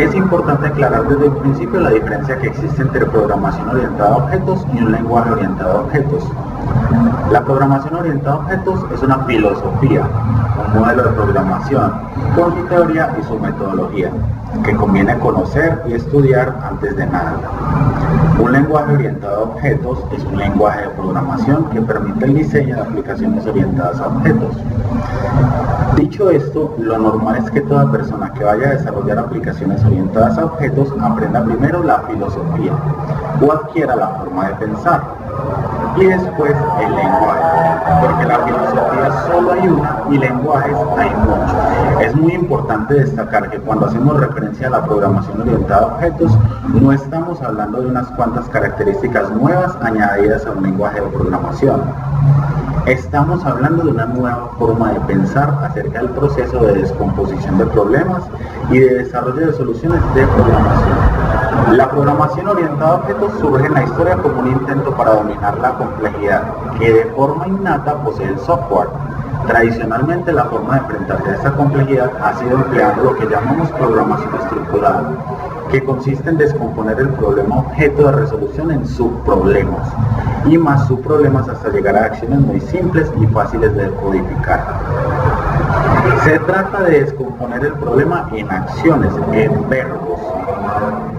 Es importante aclarar desde el principio la diferencia que existe entre programación orientada a objetos y un lenguaje orientado a objetos. La programación orientada a objetos es una filosofía, un modelo de programación, con su teoría y su metodología, que conviene conocer y estudiar antes de nada. Un lenguaje orientado a objetos es un lenguaje de programación que permite el diseño de aplicaciones orientadas a objetos. Dicho esto, lo normal es que toda persona que vaya a desarrollar aplicaciones orientadas a objetos aprenda primero la filosofía o adquiera la forma de pensar y después el lenguaje, porque la filosofía solo hay una y lenguajes hay muchos. Es muy importante destacar que cuando hacemos referencia a la programación orientada a objetos, no estamos hablando de unas cuantas características nuevas añadidas a un lenguaje de programación. Estamos hablando de una nueva forma de pensar acerca del proceso de descomposición de problemas y de desarrollo de soluciones de programación. La programación orientada a objetos surge en la historia como un intento para dominar la complejidad que de forma innata posee el software. Tradicionalmente la forma de enfrentarse a esta complejidad ha sido empleando lo que llamamos programación estructurada, que consiste en descomponer el problema objeto de resolución en subproblemas y más subproblemas hasta llegar a acciones muy simples y fáciles de decodificar. Se trata de descomponer el problema en acciones, en verbos.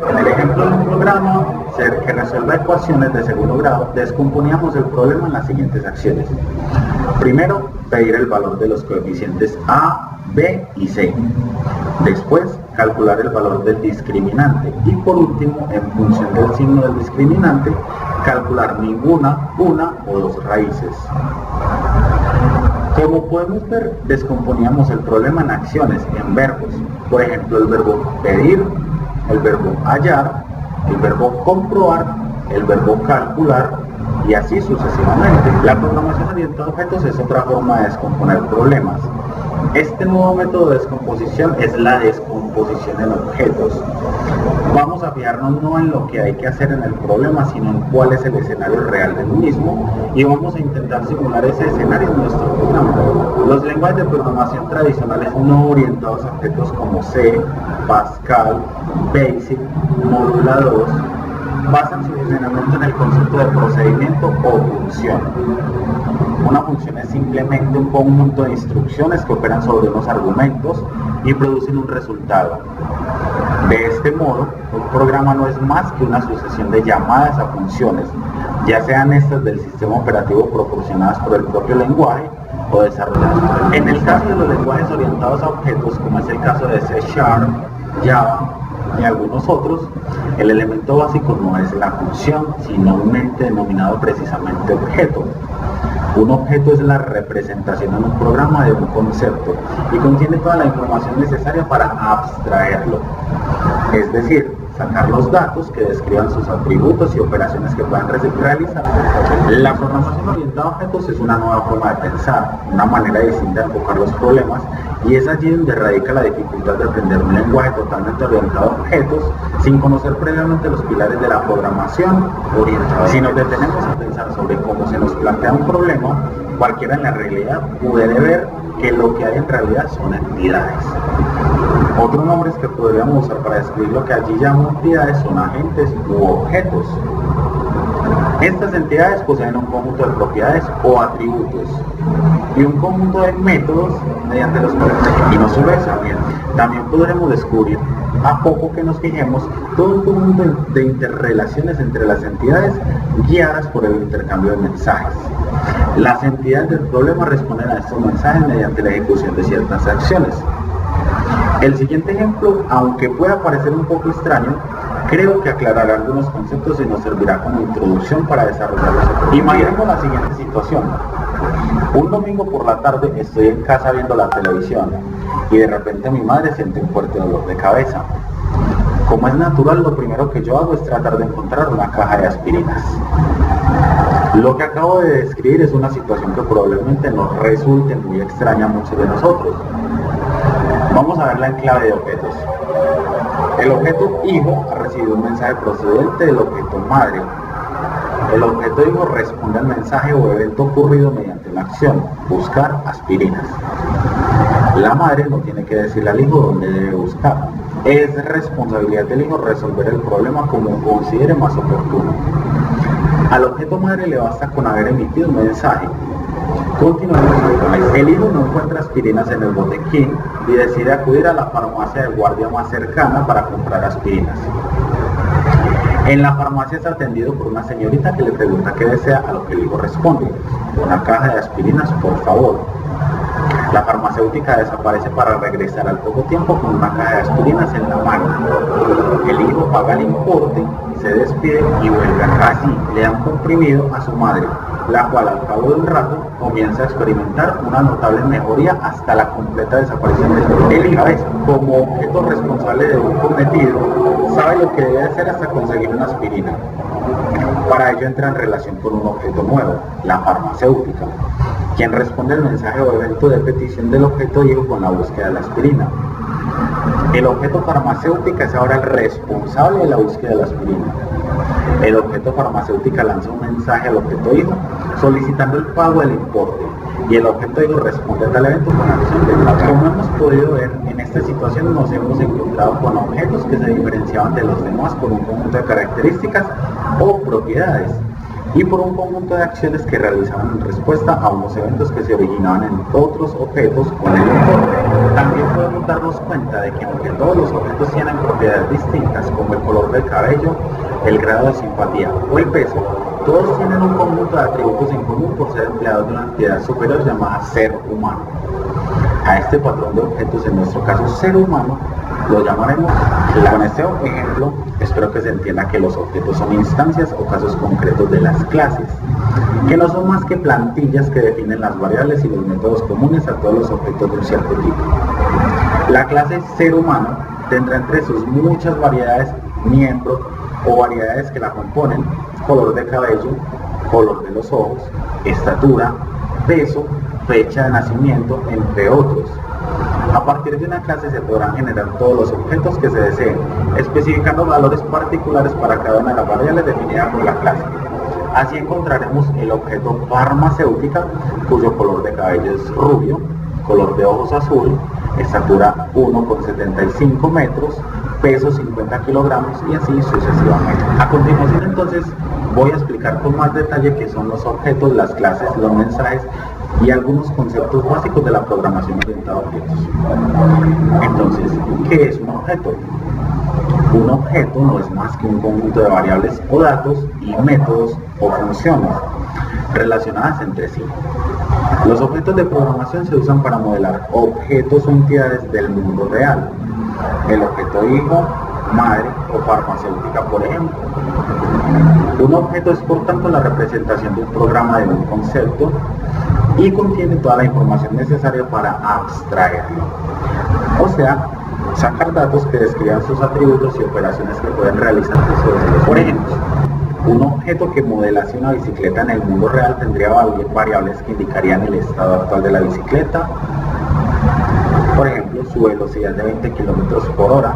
En el ejemplo de un programa que resuelva ecuaciones de segundo grado, descomponíamos el problema en las siguientes acciones. Primero, pedir el valor de los coeficientes A, B y C. Después, calcular el valor del discriminante. Y por último, en función del signo del discriminante, calcular ninguna, una o dos raíces. Como podemos ver, descomponíamos el problema en acciones, en verbos. Por ejemplo, el verbo pedir, el verbo hallar, el verbo comprobar, el verbo calcular y así sucesivamente. La programación orientada a objetos es otra forma de descomponer problemas. Este nuevo método de descomposición es la descomposición en objetos. Vamos a fijarnos no en lo que hay que hacer en el problema, sino en cuál es el escenario real del mismo y vamos a intentar simular ese escenario en nuestro programa. Los lenguajes de programación tradicionales no orientados a objetos como C, Pascal, Basic, Modula 2, basan su funcionamiento en el concepto de procedimiento o función. Una función es simplemente un conjunto de instrucciones que operan sobre unos argumentos y producen un resultado. De este modo, un programa no es más que una sucesión de llamadas a funciones, ya sean estas del sistema operativo proporcionadas por el propio lenguaje o desarrolladas por el. En el caso de los lenguajes orientados a objetos, como es el caso de C#, Java y algunos otros, el elemento básico no es la función, sino un ente denominado precisamente objeto. Un objeto es la representación en un programa de un concepto y contiene toda la información necesaria para abstraerlo, es decir, sacar los datos que describan sus atributos y operaciones que puedan realizar. La programación orientada a objetos es una nueva forma de pensar, una manera distinta de enfocar los problemas y es allí donde radica la dificultad de aprender un lenguaje totalmente orientado a objetos sin conocer previamente los pilares de la programación orientada. Si nos detenemos a pensar sobre cómo se nos plantea un problema, cualquiera en la realidad puede ver que lo que hay en realidad son entidades. Otros nombres que podríamos usar para describir lo que allí llamamos entidades son agentes u objetos. Estas entidades poseen un conjunto de propiedades o atributos y un conjunto de métodos mediante los cuales, y no solo eso, también podremos descubrir, a poco que nos fijemos, todo un conjunto de interrelaciones entre las entidades guiadas por el intercambio de mensajes. Las entidades del problema responden a estos mensajes mediante la ejecución de ciertas acciones. El siguiente ejemplo, aunque pueda parecer un poco extraño, creo que aclarará algunos conceptos y nos servirá como introducción para desarrollarlos. Imaginemos la siguiente situación. Un domingo por la tarde estoy en casa viendo la televisión y de repente mi madre siente un fuerte dolor de cabeza. Como es natural, lo primero que yo hago es tratar de encontrar una caja de aspirinas. Lo que acabo de describir es una situación que probablemente nos resulte muy extraña a muchos de nosotros. Vamos a verla en clave de objetos. El objeto hijo ha recibido un mensaje procedente del objeto madre. El objeto hijo responde al mensaje o evento ocurrido mediante una acción, buscar aspirinas. La madre no tiene que decirle al hijo dónde debe buscar. Es responsabilidad del hijo resolver el problema como considere más oportuno. Al objeto madre le basta con haber emitido un mensaje. Continuemos. El hijo no encuentra aspirinas en el botequín y decide acudir a la farmacia de guardia más cercana para comprar aspirinas. En la farmacia es atendido por una señorita que le pregunta qué desea, a lo que el hijo responde: una caja de aspirinas, por favor. La farmacéutica desaparece para regresar al poco tiempo con una caja de aspirinas en la mano. El hijo paga el importe, se despide y vuelve a casa. Así le da un comprimido a su madre, la cual al cabo de un rato comienza a experimentar una notable mejoría hasta la completa desaparición de su hijo. Como objeto responsable de un cometido, sabe lo que debe hacer hasta conseguir una aspirina. Para ello entra en relación con un objeto nuevo, la farmacéutica, quien responde al mensaje o evento de petición del objeto hijo con la búsqueda de la aspirina. El objeto farmacéutica es ahora el responsable de la búsqueda de la aspirina. El objeto farmacéutica lanza un mensaje al objeto hijo solicitando el pago del importe, y el objeto hijo responde a tal evento con la acción de pago. Como hemos podido ver, en esta situación nos hemos encontrado con objetos que se diferenciaban de los demás por un conjunto de características o propiedades, y por un conjunto de acciones que realizaban en respuesta a unos eventos que se originaban en otros objetos con el importe. También podemos darnos cuenta de que aunque todos los objetos tienen propiedades distintas, como el color del cabello, el grado de simpatía o el peso, todos tienen un conjunto de atributos en común por ser empleados de una entidad superior llamada ser humano. A este patrón de objetos, en nuestro caso ser humano, lo llamaremos Con este ejemplo, espero que se entienda que los objetos son instancias o casos concretos de las clases, que no son más que plantillas que definen las variables y los métodos comunes a todos los objetos de un cierto tipo. La clase ser humano tendrá entre sus muchas variedades miembros o variedades que la componen: color de cabello, color de los ojos, estatura, peso, fecha de nacimiento, entre otros. A partir de una clase se podrán generar todos los objetos que se deseen, especificando valores particulares para cada una de las variables definidas por la clase. Así encontraremos el objeto farmacéutica, cuyo color de cabello es rubio, color de ojos azul, estatura 1,75 metros, peso 50 kilogramos y así sucesivamente. A continuación entonces voy a explicar con más detalle qué son los objetos, las clases, los mensajes y algunos conceptos básicos de la programación orientada a objetos. Entonces, ¿qué es un objeto? Un objeto no es más que un conjunto de variables o datos y métodos o funciones relacionadas entre sí. Los objetos de programación se usan para modelar objetos o entidades del mundo real. El objeto hijo, madre o farmacéutica, por ejemplo. Un objeto es por tanto la representación de un programa de un concepto y contiene toda la información necesaria para abstraerlo. O sea, sacar datos que describan sus atributos y operaciones que pueden realizarse sobre ellos. Por ejemplo, un objeto que modelase una bicicleta en el mundo real tendría variables que indicarían el estado actual de la bicicleta. Por ejemplo, su velocidad de 20 km por hora,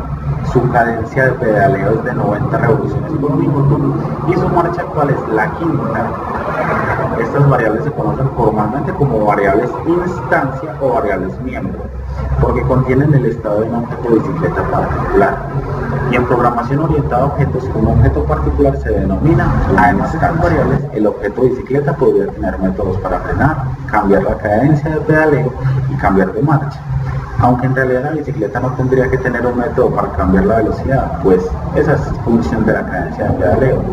su cadencia de pedaleo es de 90 revoluciones por minuto y su marcha actual es la quinta. Estas variables se conocen formalmente como variables instancia o variables miembro, porque contienen el estado de un objeto de bicicleta particular. Y en programación orientada a objetos, un objeto particular se denomina. Además de estas variables, el objeto de bicicleta podría tener métodos para frenar, cambiar la cadencia de pedaleo y cambiar de marcha. Aunque en realidad la bicicleta no tendría que tener un método para cambiar la velocidad, pues esa es función de la cadencia de pedaleo,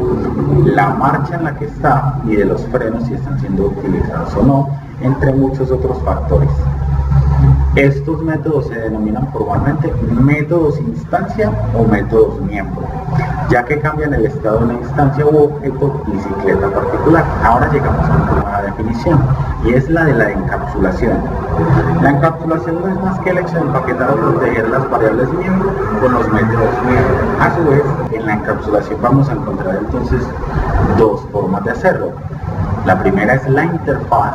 la marcha en la que está y de los frenos si están siendo utilizados o no, entre muchos otros factores. Estos métodos se denominan formalmente métodos instancia o métodos miembro, ya que cambian el estado de una instancia u objeto bicicleta particular. Ahora llegamos a una nueva definición, y es la de la encapsulación. La encapsulación no es más que el hecho de empaquetar o proteger las variables miembro con los métodos miembro. A su vez, en la encapsulación vamos a encontrar entonces dos formas de hacerlo. La primera es la interfaz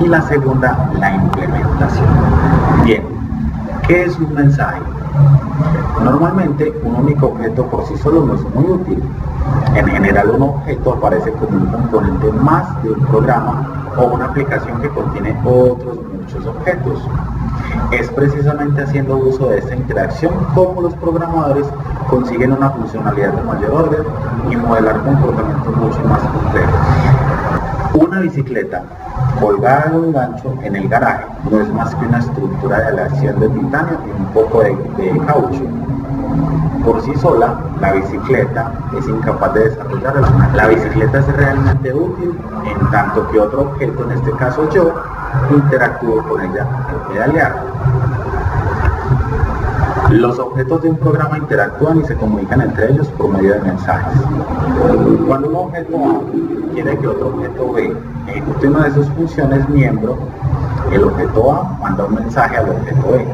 y la segunda la implementación. Bien, ¿qué es un mensaje? Normalmente un único objeto por sí solo no es muy útil. En general un objeto aparece como un componente más de un programa o una aplicación que contiene otros muchos objetos. Es precisamente haciendo uso de esta interacción como los programadores consiguen una funcionalidad de mayor orden y modelar comportamientos mucho más complejos. Una bicicleta colgada de un gancho en el garaje no es más que una estructura de aleación de titanio y un poco de caucho. Por sí sola, la bicicleta es incapaz de desarrollar la bicicleta es realmente útil en tanto que otro objeto, en este caso yo, interactúo con ella al pedalear. Los objetos de un programa interactúan y se comunican entre ellos por medio de mensajes. Cuando un objeto A quiere que otro objeto B ejecute una de sus funciones miembro, el objeto A manda un mensaje al objeto B.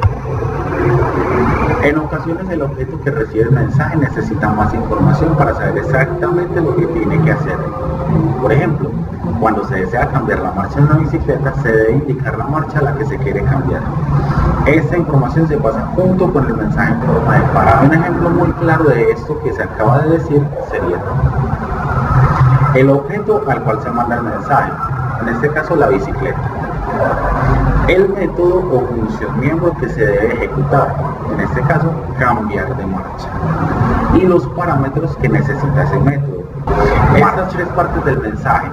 En ocasiones el objeto que recibe el mensaje necesita más información para saber exactamente lo que tiene que hacer. Por ejemplo, cuando se desea cambiar la marcha de una bicicleta, se debe indicar la marcha a la que se quiere cambiar. Esta información se pasa junto con el mensaje en forma de parada. Un ejemplo muy claro de esto que se acaba de decir sería el objeto al cual se manda el mensaje, en este caso la bicicleta. El método o función miembro que se debe ejecutar, en este caso cambiar de marcha. Y los parámetros que necesita ese método. Estas tres partes del mensaje,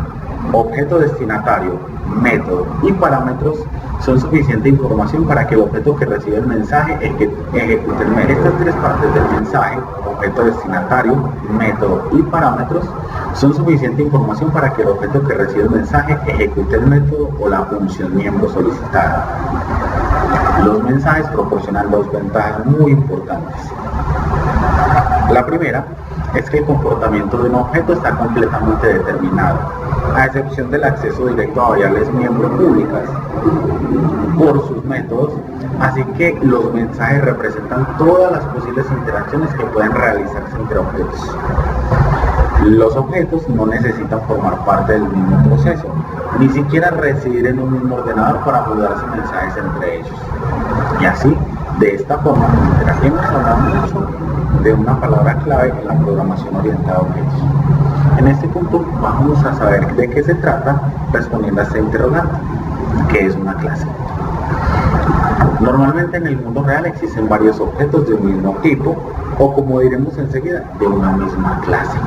objeto destinatario, método y parámetros, son suficiente información para que el objeto que recibe el mensaje ejecute el método. Estas tres partes del mensaje, objeto destinatario, método y parámetros, son suficiente información para que el objeto que recibe el mensaje ejecute el método o la función miembro solicitada. Los mensajes proporcionan dos ventajas muy importantes. La primera es que el comportamiento de un objeto está completamente determinado, a excepción del acceso directo a variables miembro públicas por sus métodos, así que los mensajes representan todas las posibles interacciones que pueden realizarse entre objetos. Los objetos no necesitan formar parte del mismo proceso, ni siquiera residir en un mismo ordenador para mudarse mensajes entre ellos. Y así, de esta forma, hemos hablado mucho de una palabra clave en la programación orientada a objetos. En este punto vamos a saber de qué se trata respondiendo a esta interrogante, ¿qué es una clase? Normalmente en el mundo real existen varios objetos de un mismo tipo, o como diremos enseguida, de una misma clase.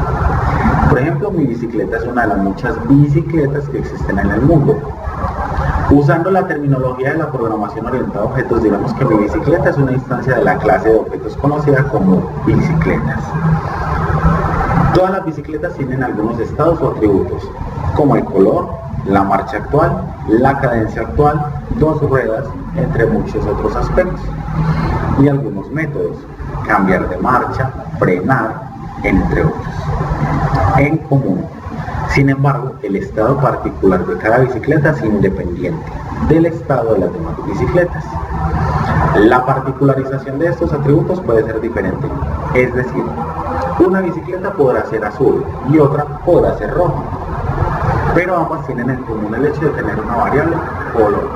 Por ejemplo, mi bicicleta es una de las muchas bicicletas que existen en el mundo. Usando la terminología de la programación orientada a objetos, diremos que mi bicicleta es una instancia de la clase de objetos conocida como bicicletas. Todas las bicicletas tienen algunos estados o atributos, como el color, la marcha actual, la cadencia actual, dos ruedas, entre muchos otros aspectos, y algunos métodos, cambiar de marcha, frenar, entre otros. En común, sin embargo, el estado particular de cada bicicleta es independiente del estado de las demás bicicletas. La particularización de estos atributos puede ser diferente, es decir, una bicicleta podrá ser azul y otra podrá ser roja, pero ambas tienen en común el hecho de tener una variable color.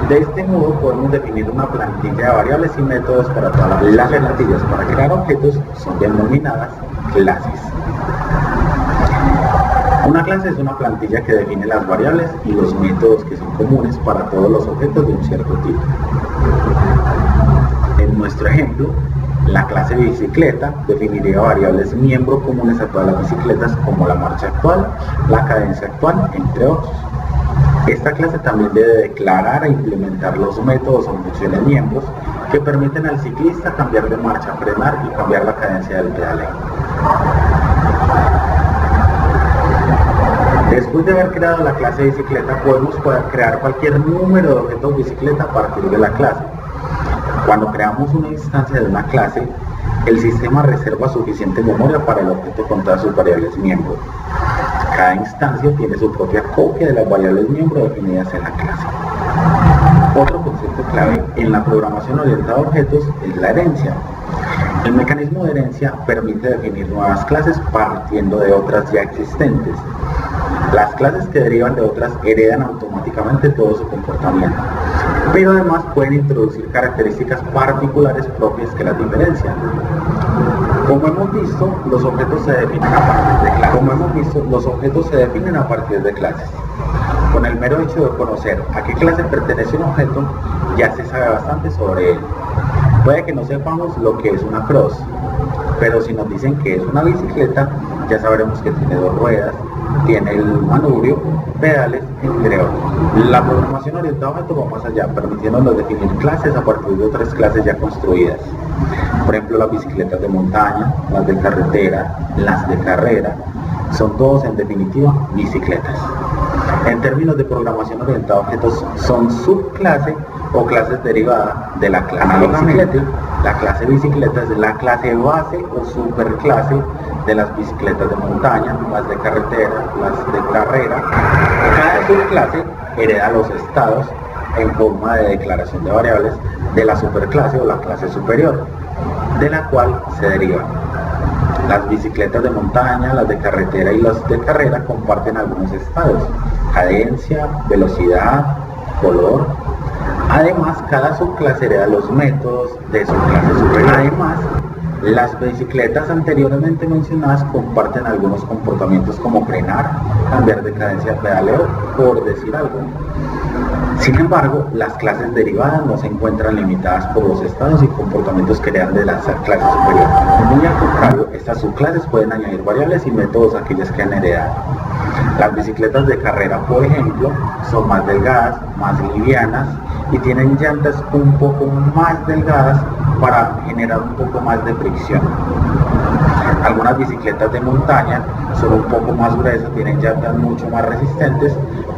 De este modo podemos definir una plantilla de variables y métodos para todas las alternativas para crear objetos son denominadas clases. Una clase es una plantilla que define las variables y los métodos que son comunes para todos los objetos de un cierto tipo. En nuestro ejemplo, la clase bicicleta definiría variables miembro comunes a todas las bicicletas como la marcha actual, la cadencia actual, entre otros. Esta clase también debe declarar e implementar los métodos o funciones miembros que permiten al ciclista cambiar de marcha, frenar y cambiar la cadencia del pedaleo. Después de haber creado la clase bicicleta, podemos crear cualquier número de objetos bicicleta a partir de la clase. Cuando creamos una instancia de una clase, el sistema reserva suficiente memoria para el objeto con todas sus variables miembro. Cada instancia tiene su propia copia de las variables miembro definidas en la clase. Otro concepto clave en la programación orientada a objetos es la herencia. El mecanismo de herencia permite definir nuevas clases partiendo de otras ya existentes. Las clases que derivan de otras heredan automáticamente todo su comportamiento, pero además pueden introducir características particulares propias que las diferencian. Como hemos visto, los objetos se definen a partir de clases. Con el mero hecho de conocer a qué clase pertenece un objeto, ya se sabe bastante sobre él. Puede que no sepamos lo que es una cross, pero si nos dicen que es una bicicleta, ya sabremos que tiene 2 ruedas, tiene el manubrio, pedales, entre otros. La programación orientada a objetos va más allá, permitiéndonos definir clases a partir de 3 clases ya construidas. Por ejemplo, las bicicletas de montaña, las de carretera, las de carrera, son todos en definitiva bicicletas. En términos de programación orientada a objetos, son subclase o clases derivadas de la clase bicicleta. La clase bicicleta es la clase base o superclase de las bicicletas de montaña, las de carretera, las de carrera. Cada subclase hereda los estados en forma de declaración de variables de la superclase o la clase superior, de la cual se derivan. Las bicicletas de montaña, las de carretera y las de carrera comparten algunos estados: cadencia, velocidad, color. Además, cada subclase hereda los métodos de su clase superior. Además, las bicicletas anteriormente mencionadas comparten algunos comportamientos como frenar, cambiar de cadencia de pedaleo, por decir algo. Sin embargo, las clases derivadas no se encuentran limitadas por los estados y comportamientos que heredan de las clases superiores. Muy al contrario, estas subclases pueden añadir variables y métodos a aquellas que han heredado. Las bicicletas de carrera, por ejemplo, son más delgadas, más livianas y tienen llantas un poco más delgadas para generar un poco más de fricción. Algunas bicicletas de montaña son un poco más gruesas, tienen llantas mucho más resistentes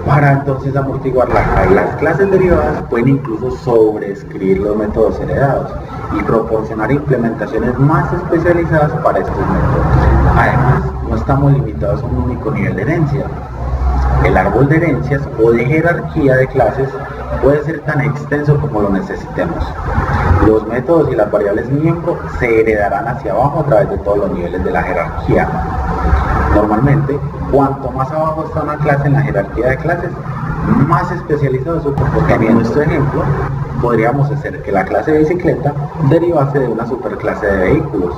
para entonces amortiguar la caída. Las clases derivadas pueden incluso sobreescribir los métodos heredados y proporcionar implementaciones más especializadas para estos métodos. Además, no estamos limitados a un único nivel de herencia. El árbol de herencias o de jerarquía de clases puede ser tan extenso como lo necesitemos. Los métodos y las variables miembro se heredarán hacia abajo a través de todos los niveles de la jerarquía. Normalmente, cuanto más abajo está una clase en la jerarquía de clases, más especializado es su comportamiento. En nuestro ejemplo, podríamos hacer que la clase de bicicleta derivase de una superclase de vehículos.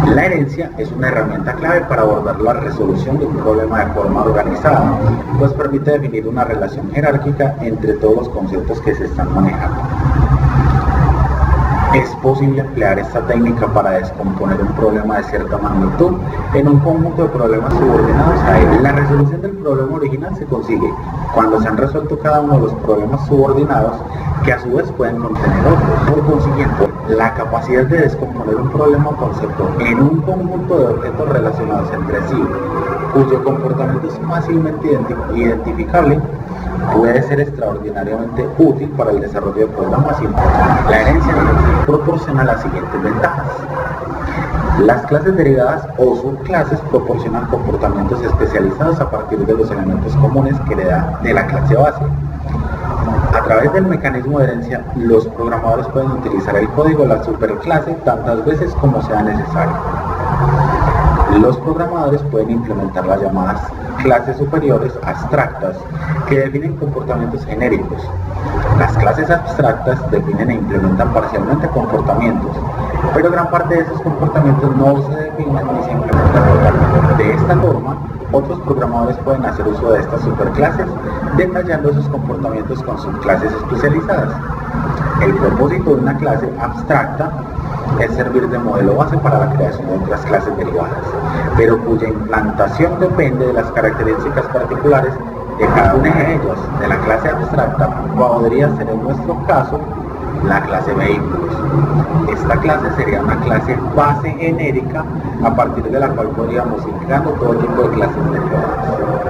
La herencia es una herramienta clave para abordar la resolución de un problema de forma organizada, pues permite definir una relación jerárquica entre todos los conceptos que se están manejando. Es posible emplear esta técnica para descomponer un problema de cierta magnitud en un conjunto de problemas subordinados a él. La resolución del problema original se consigue cuando se han resuelto cada uno de los problemas subordinados, que a su vez pueden contener otros. Por consiguiente, la capacidad de descomponer un problema o concepto en un conjunto de objetos relacionados entre sí, cuyo comportamiento es fácilmente identificable, puede ser extraordinariamente útil para el desarrollo de programas importantes. La herencia proporciona las siguientes ventajas. Las clases derivadas o subclases proporcionan comportamientos especializados a partir de los elementos comunes que hereda de la clase base. A través del mecanismo de herencia, los programadores pueden utilizar el código de la superclase tantas veces como sea necesario. Los programadores pueden implementar las llamadas clases superiores abstractas que definen comportamientos genéricos. Las clases abstractas definen e implementan parcialmente comportamientos, pero gran parte de esos comportamientos no se definen ni se implementan totalmente. De esta forma, otros programadores pueden hacer uso de estas superclases, detallando esos comportamientos con subclases especializadas. El propósito de una clase abstracta es servir de modelo base para la creación de otras clases derivadas, pero cuya implantación depende de las características particulares de cada una de ellas. De la clase abstracta podría ser en nuestro caso la clase vehículos. Esta clase sería una clase base genérica a partir de la cual podríamos ir creando todo tipo de clases derivadas.